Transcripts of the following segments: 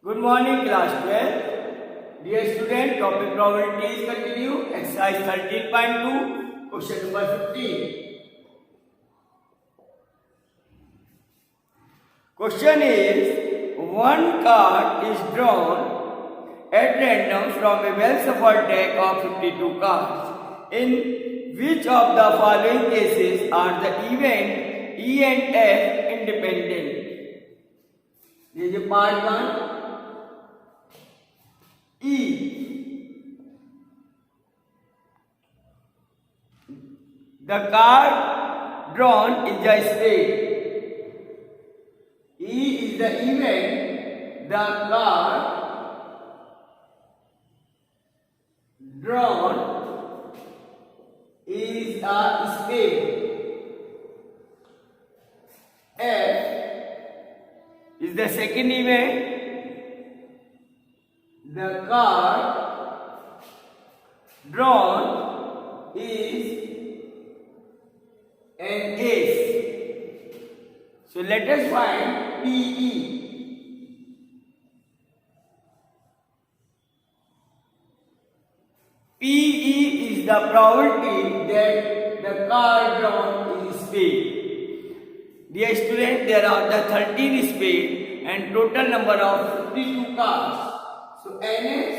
Good morning, class 12. Dear student, topic probability is continue. Exercise 13.2, question number 15. Question is, one card is drawn at random from a well-shuffled deck of 52 cards. In which of the following cases are the event E and F independent? This is part 1. E. The card drawn is a spade. E is the event. The card drawn is a spade. F is the second event. The card drawn is an ace. So let us find PE. PE is the probability that the card drawn is spade. Dear student, there are the 13 spades and total number of 52 cards. So NS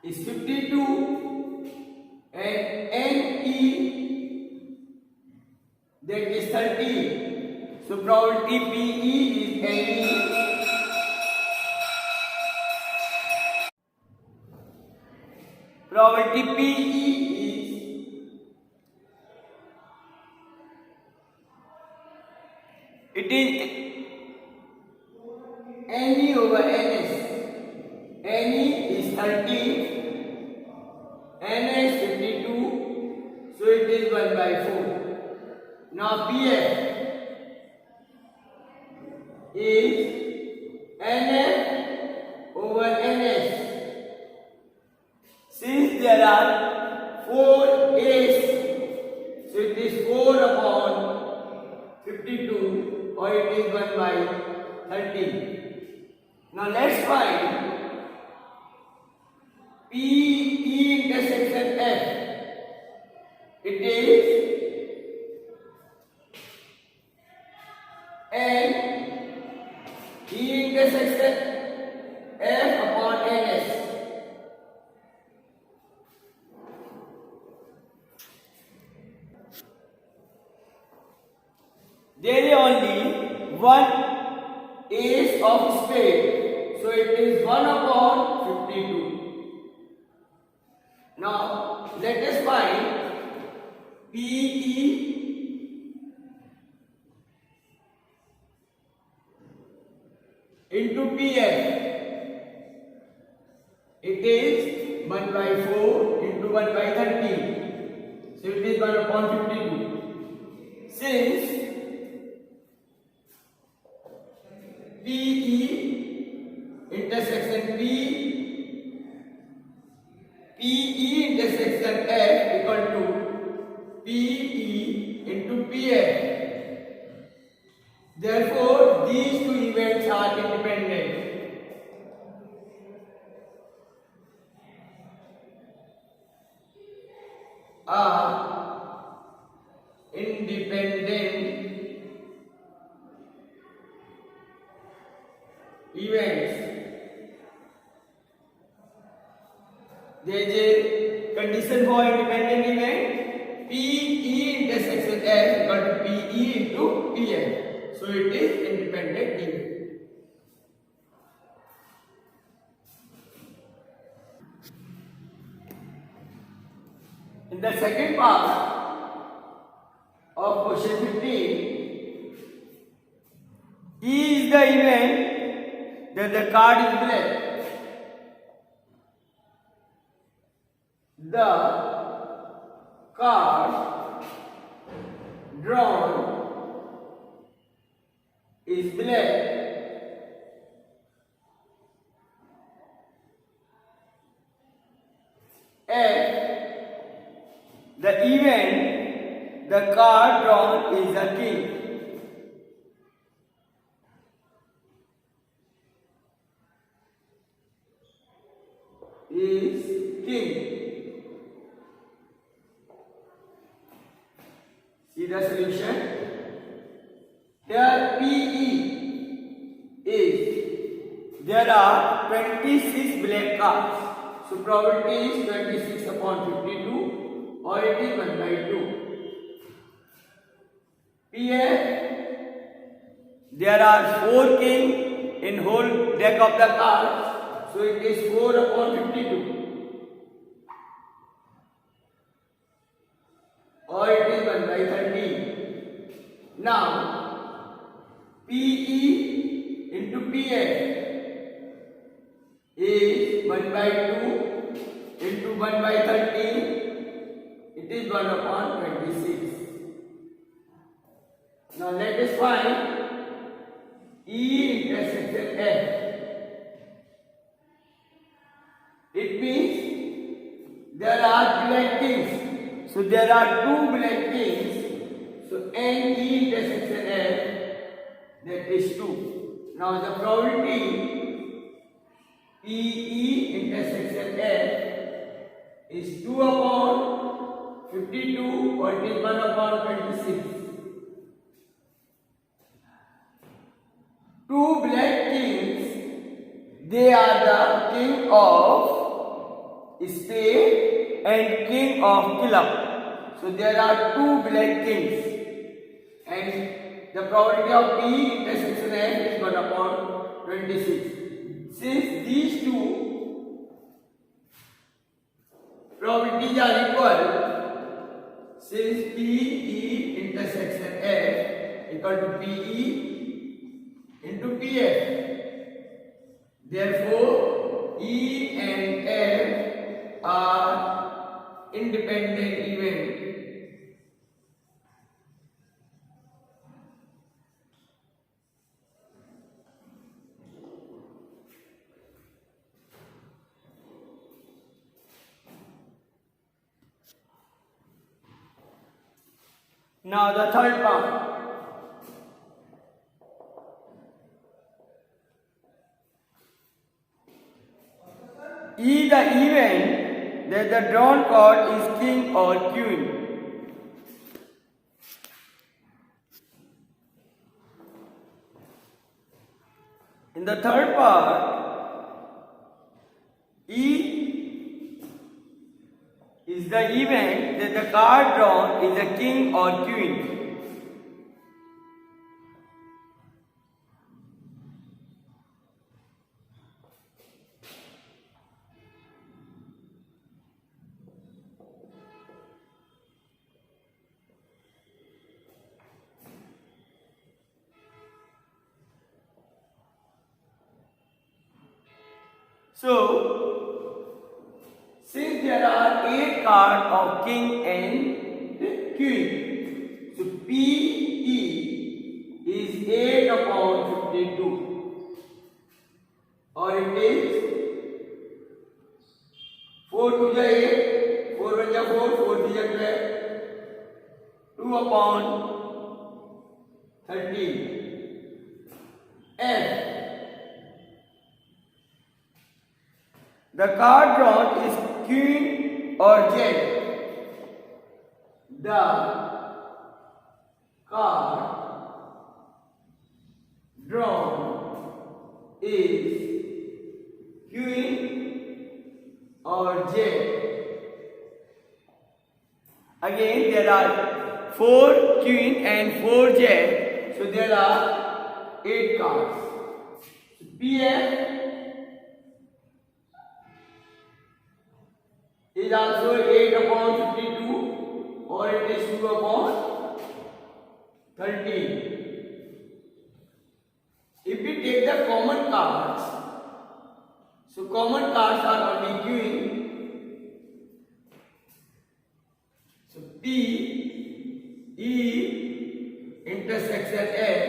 is 52 and NE that is 13. So probability PE is NE. Probability PE is NE over NS. NE is 13, NS 52, so it is 1 by 4. Now PF is NF over NS. Since there are 4 A's, so it is 4 upon 52 or it is 1 by 13. Now let's find PE intersection F. It is N E intersection F upon NS. There is only one ace of spade, so it is 1 upon 52. Now let us find PE into PF. It is 1 by 4 into 1 by 13. So it is 1 upon 52. Since PE intersection PE intersection F equal to PE into PF. Therefore, these two events are independent. Events. There is a condition for independent event. PE intersection F equal to PE into PF. So it is independent event. In the second part of question 15, E is the event that the card is black. The card drawn is black. F, the event the card drawn is a king. is king. See the solution. Here PE is, there are 26 black cards. So probability is 26 upon 52 or it is 1 by 2. PF, there are 4 king in whole deck of the cards. So it is 4 upon 52. Or it is 1 by 13. Now, PE into PF is 1 by 2 into 1 by 13. It is 1 upon 26. Now let us find E intersection F. It means there are black kings. So there are 2 black kings. So N E intersection F, that is 2. Now the probability PE intersection F is 2 upon 52 or it is 1 upon 26. 2 black kings, they are the king of spade and king of club. So there are 2 black kings and the probability of P intersection F is 1 upon 26. Since these 2 probabilities are equal, since PE intersection F equal to PE into PF, therefore E and F are independent events. Now the third part. E the event that the drawn card is king or queen. In the third part, E is the event that the card drawn is a king or queen. So, since there are 8 cards of king and queen, so PE is 8 upon 52, or it is 4 to the 8, 4 1 the 4, 4 to the 12, 2 upon 13. F, the card drawn is queen or jack. The card drawn is queen or jack. Again, there are 4 queen and 4 jack, so there are 8 cards. So PF is also 8 upon 52 or it is 2 upon 13. If we take the common cards, so common cards are only queen. So P E intersection F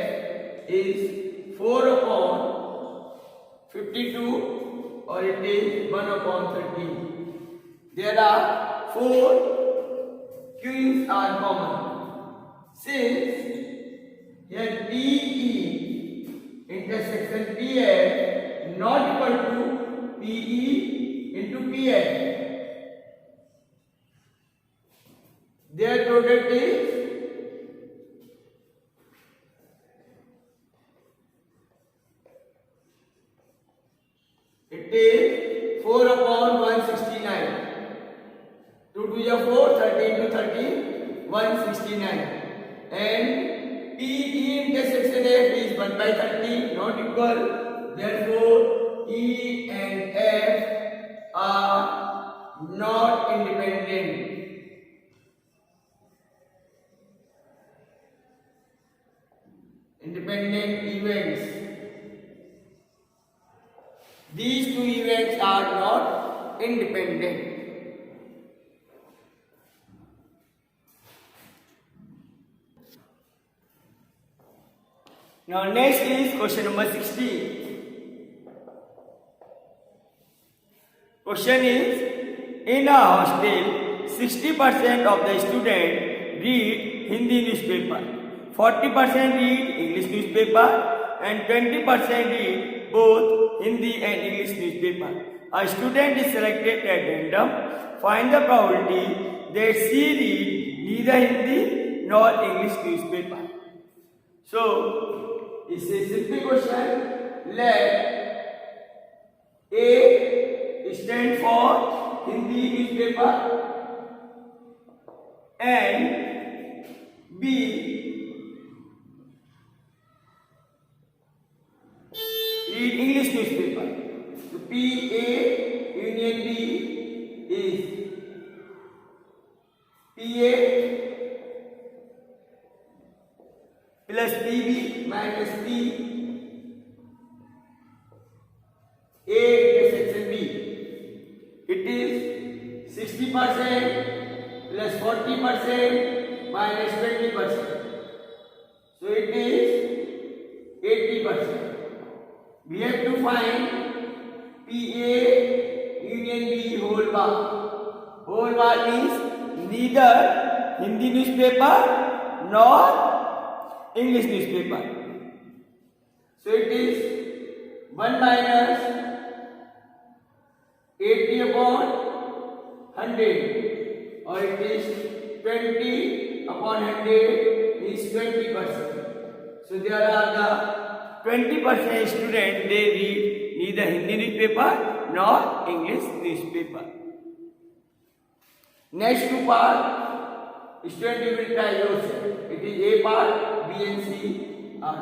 is 4 upon 52 or it is 1 upon 13. There are 4 queens are common. Since here PE intersection PF not equal to PE into PF. Their product is it is 4 upon 169. 2 to the 4, 13 to 30, 169. And PE intersection F is 1 by 30, not equal. Therefore, E and F are not independent. Independent events. These two events are not independent. Now next is question number 16. Question is, in a hostel, 60% of the students read Hindi newspaper, 40% read English newspaper, and 20% read both Hindi and English newspaper. A student is selected at random. Find the probability that she read neither Hindi nor English newspaper. So, it's a simple question. Let A stand for Hindi newspaper and B read English newspaper. So PA union B is PA plus PB minus P A intersection B. It is 60% plus 40% minus 20%. So it is 80%. We have to find PA union B whole bar. Whole bar means neither Hindi newspaper nor English newspaper. So it is 1 minus 80 upon 100, or it is 20 upon 100 is 20%. So there are the 20% students, they read neither Hindi newspaper nor English newspaper. Next two part, student will try yourself. It is A part, B and C are